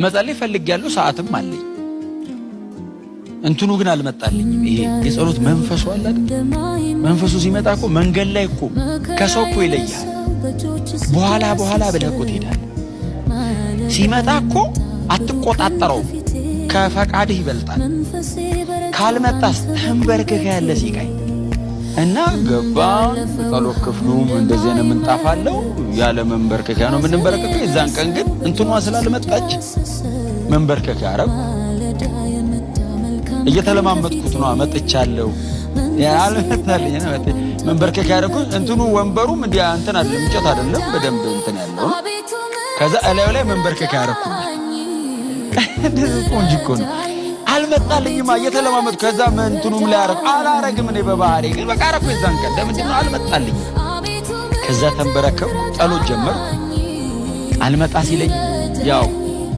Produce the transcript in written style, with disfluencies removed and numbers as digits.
መጸለይ ፈልጌያለሁ ሰዓትም አለኝ እንትኑ ግን አልመጣልኝም ይሄ የጸሎት መንፈሱ አለ አይደል መንፈሱ ሲመጣ እኮ መንገድ ላይ እኮ ከሰው እኮ ይለያል በኋላ ብለህ እኮ ትሄዳለህ ሲመጣ እኮ አትቆጣጠረው ከፈቃድህ ይበልጣል ካልመጣስ ተንበርከከ ያለ ሲቃይ እና ገባን ጸሎት ክፍሉም እንደዚህ ነው ምንጣፋለው ያለ መንበርከከ ነው ምንበረከከው የዛን ቀን ግን እንትኗ ስላልመጣች መንበርከከ አረብ እየተለማመጥኩት ነው አመጥቻለሁ ያልመጣልኝ ነው መንበርከከ ያረኩ እንትኑ ወንበሩም እንዲያ እንትን አይደለም እንጨት አይደለም በደንብ እንትን ያለው ከዛ እላዩ ላይ መንበርከከ ያረኩ እንደዚህ ቆንጆ እኮ ነው አልመጣልኝማ እየተለማመጥኩ ከዛ እንትኑም ላይ አላረግም እኔ በባህሪ ግን በቃ አረኩ የዛን ቀን ለምንድነው አልመጣልኝ ከዛ ተንበረከኩ ጸሎት ጀመርኩ አልመጣ ሲለኝ ያው